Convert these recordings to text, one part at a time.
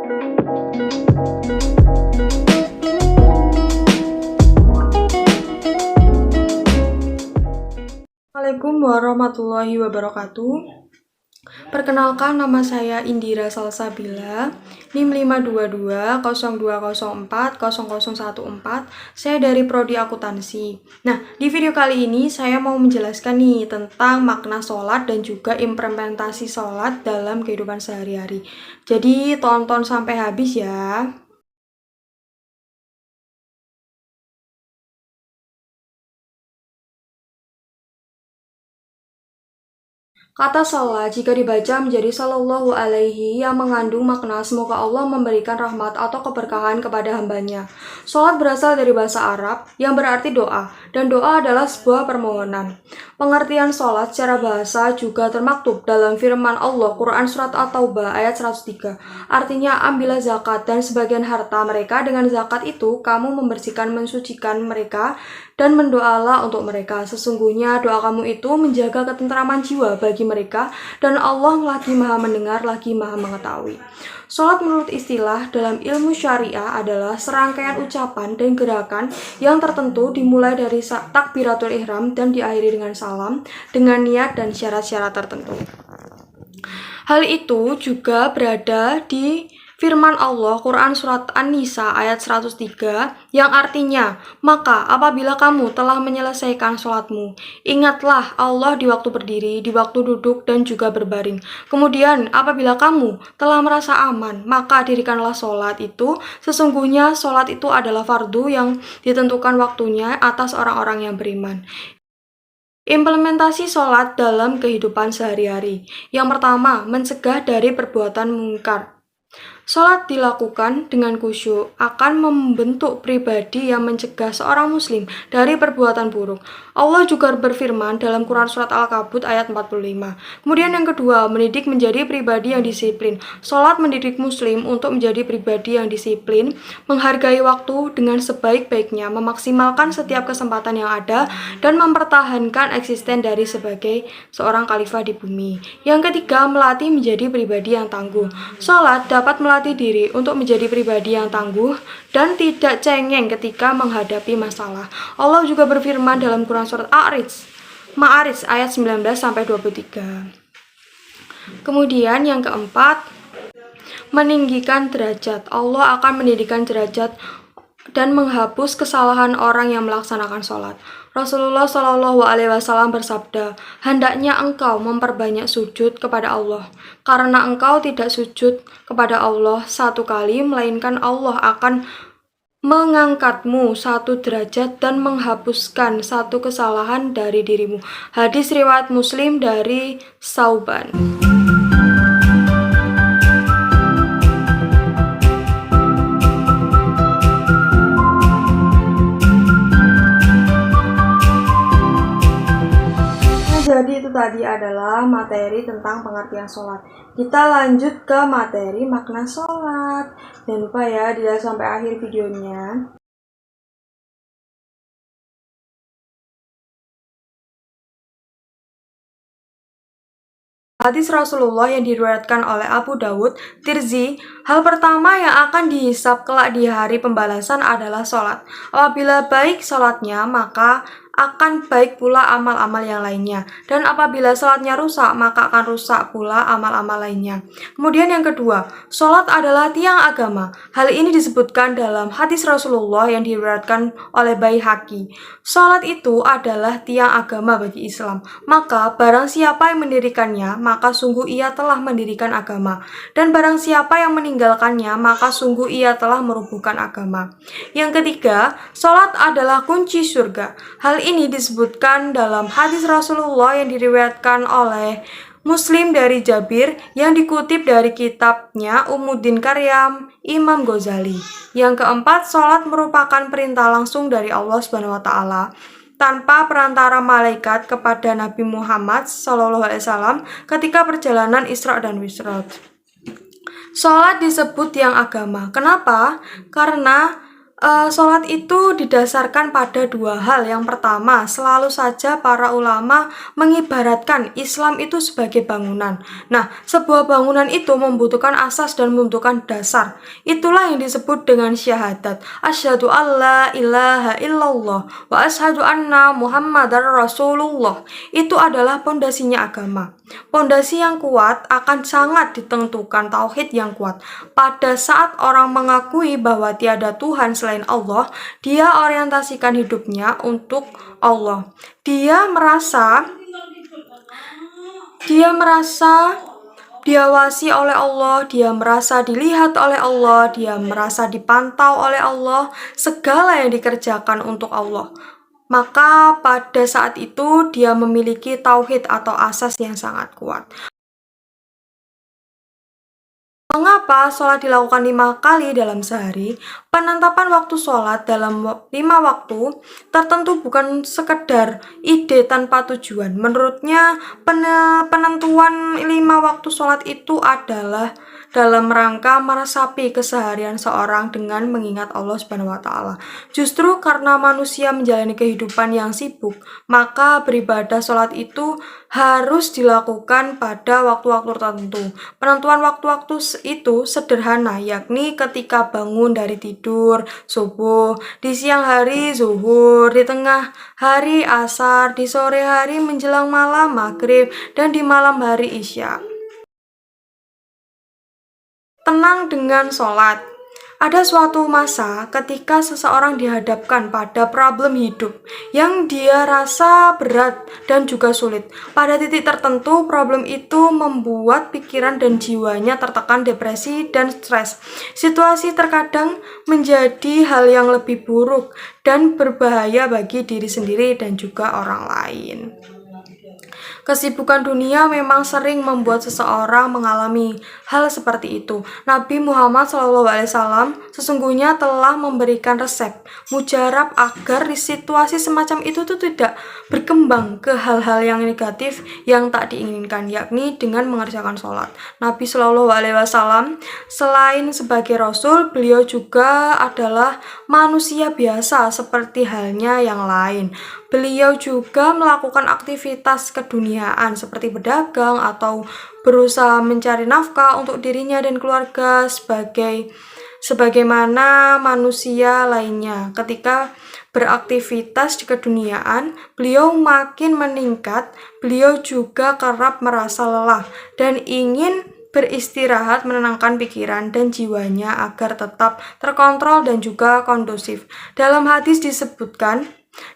Assalamualaikum warahmatullahi wabarakatuh. Perkenalkan, nama saya Indira Salsabila, NIM 52202040014. Saya dari Prodi Akuntansi. Nah, di video kali ini saya mau menjelaskan nih tentang makna sholat dan juga implementasi sholat dalam kehidupan sehari-hari. Jadi tonton sampai habis ya. Kata salat jika dibaca menjadi sallallahu alaihi yang mengandung makna semoga Allah memberikan rahmat atau keberkahan kepada hambanya. Salat berasal dari bahasa Arab yang berarti doa, dan doa adalah sebuah permohonan. Pengertian salat secara bahasa juga termaktub dalam firman Allah Quran Surat At-Taubah ayat 103. Artinya, ambillah zakat dan sebagian harta mereka, dengan zakat itu kamu membersihkan mensucikan mereka dan mendoalah untuk mereka. Sesungguhnya doa kamu itu menjaga ketentraman jiwa bagi mereka, dan Allah lagi maha mendengar, lagi maha mengetahui. Sholat menurut istilah dalam ilmu syariah adalah serangkaian ucapan dan gerakan yang tertentu dimulai dari takbiratul ihram dan diakhiri dengan salam dengan niat dan syarat-syarat tertentu. Hal itu juga berada di firman Allah Quran Surat An-Nisa ayat 103 yang artinya, maka apabila kamu telah menyelesaikan sholatmu, ingatlah Allah di waktu berdiri, di waktu duduk, dan juga berbaring. Kemudian apabila kamu telah merasa aman, maka dirikanlah sholat itu. Sesungguhnya sholat itu adalah fardu yang ditentukan waktunya atas orang-orang yang beriman. Implementasi sholat dalam kehidupan sehari-hari. Yang pertama, mencegah dari perbuatan mungkar. Sholat dilakukan dengan khusyuk akan membentuk pribadi yang mencegah seorang muslim dari perbuatan buruk. Allah juga berfirman dalam Quran Surat Al-Kabut ayat 45. Kemudian yang kedua, mendidik menjadi pribadi yang disiplin. Sholat mendidik muslim untuk menjadi pribadi yang disiplin, menghargai waktu dengan sebaik-baiknya, memaksimalkan setiap kesempatan yang ada, dan mempertahankan eksisten dari sebagai seorang khalifah di bumi. Yang ketiga, melatih menjadi pribadi yang tangguh. Sholat dapat melatih diri untuk menjadi pribadi yang tangguh dan tidak cengeng ketika menghadapi masalah. Allah juga berfirman dalam Quran Surat Ma'arij ayat 19-23. Kemudian yang keempat, meninggikan derajat. Allah akan meninggikan derajat dan menghapus kesalahan orang yang melaksanakan sholat. Rasulullah Shallallahu Alaihi Wasallam bersabda, hendaknya engkau memperbanyak sujud kepada Allah, karena engkau tidak sujud kepada Allah satu kali, melainkan Allah akan mengangkatmu satu derajat dan menghapuskan satu kesalahan dari dirimu. Hadis riwayat Muslim dari Sauban. Jadi itu tadi adalah materi tentang pengertian sholat. Kita lanjut ke materi makna sholat. Jangan lupa ya, dilihat sampai akhir videonya. Hadis Rasulullah yang diriwayatkan oleh Abu Dawud, Tirzi, hal pertama yang akan dihisab kelak di hari pembalasan adalah sholat. Apabila baik sholatnya, maka akan baik pula amal-amal yang lainnya. Dan apabila sholatnya rusak, maka akan rusak pula amal-amal lainnya. Kemudian yang kedua, sholat adalah tiang agama. Hal ini disebutkan dalam hadis Rasulullah yang diriwayatkan oleh Baihaqi. Sholat itu adalah tiang agama bagi Islam. Maka barang siapa yang mendirikannya, maka sungguh ia telah mendirikan agama. Dan barang siapa yang meninggalkannya, maka sungguh ia telah merubuhkan agama. Yang ketiga, sholat adalah kunci surga. Hal ini disebutkan dalam hadis Rasulullah yang diriwayatkan oleh Muslim dari Jabir yang dikutip dari kitabnya Umuddin karya Imam Ghazali. Yang keempat, sholat merupakan perintah langsung dari Allah SWT tanpa perantara malaikat kepada Nabi Muhammad SAW ketika perjalanan Isra dan Mi'raj. Sholat disebut tiang agama. Kenapa? Karena Sholat itu didasarkan pada dua hal. Yang pertama, selalu saja para ulama mengibaratkan Islam itu sebagai bangunan. Nah, sebuah bangunan itu membutuhkan asas dan membutuhkan dasar. Itulah yang disebut dengan syahadat. Asyhadu alla ilaha illallah wa asyhadu anna Muhammadar Rasulullah. Itu adalah pondasinya agama. Pondasi yang kuat akan sangat ditentukan tauhid yang kuat. Pada saat orang mengakui bahwa tiada Tuhan selain Allah, dia orientasikan hidupnya untuk Allah. Dia merasa diawasi oleh Allah, dia merasa dilihat oleh Allah, dia merasa dipantau oleh Allah, segala yang dikerjakan untuk Allah. Maka pada saat itu dia memiliki tauhid atau asas yang sangat kuat. Mengapa sholat dilakukan 5 kali dalam sehari? Penetapan waktu sholat dalam 5 waktu tertentu bukan sekedar ide tanpa tujuan. Menurutnya, penentuan 5 waktu sholat itu adalah dalam rangka meresapi keseharian seorang dengan mengingat Allah Subhanahu wa Ta'ala. Justru karena manusia menjalani kehidupan yang sibuk, maka beribadah sholat itu harus dilakukan pada waktu-waktu tertentu. Penentuan waktu-waktu itu sederhana, yakni ketika bangun dari tidur, subuh, di siang hari, zuhur, di tengah hari, asar, di sore hari, menjelang malam, maghrib, dan di malam hari, isya. Tenang dengan sholat. Ada suatu masa ketika seseorang dihadapkan pada problem hidup yang dia rasa berat dan juga sulit. Pada titik tertentu, problem itu membuat pikiran dan jiwanya tertekan, depresi, dan stres. Situasi terkadang menjadi hal yang lebih buruk dan berbahaya bagi diri sendiri dan juga orang lain. Kesibukan dunia memang sering membuat seseorang mengalami hal seperti itu. Nabi Muhammad SAW sesungguhnya telah memberikan resep mujarab agar di situasi semacam itu tuh tidak berkembang ke hal-hal yang negatif yang tak diinginkan, yakni dengan mengerjakan sholat. Nabi SAW selain sebagai Rasul, beliau juga adalah manusia biasa seperti halnya yang lain. Beliau juga melakukan aktivitas keduniaan seperti berdagang atau berusaha mencari nafkah untuk dirinya dan keluarga sebagaimana manusia lainnya. Ketika beraktivitas di keduniaan, beliau makin meningkat. Beliau juga kerap merasa lelah dan ingin beristirahat, menenangkan pikiran dan jiwanya agar tetap terkontrol dan juga kondusif. Dalam hadis disebutkan,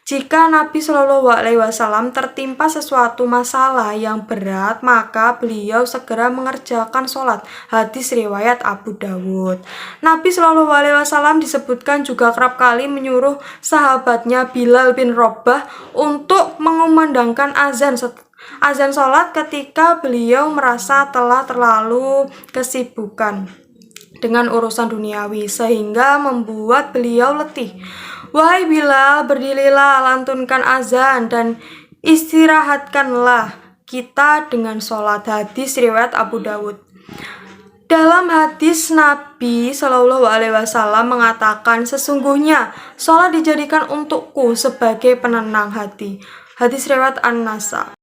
jika Nabi Shallallahu Alaihi Wasallam tertimpa sesuatu masalah yang berat, maka beliau segera mengerjakan sholat. Hadis riwayat Abu Dawud. Nabi Shallallahu Alaihi Wasallam disebutkan juga kerap kali menyuruh sahabatnya Bilal bin Rabah untuk mengumandangkan azan sholat ketika beliau merasa telah terlalu kesibukan dengan urusan duniawi sehingga membuat beliau letih. Wahai Bilal, berdirilah, lantunkan azan dan istirahatkanlah kita dengan sholat. Hadis riwayat Abu Dawud. Dalam hadis Nabi Shallallahu Alaihi Wasallam mengatakan, sesungguhnya sholat dijadikan untukku sebagai penenang hati. Hadis riwayat An-Nasa.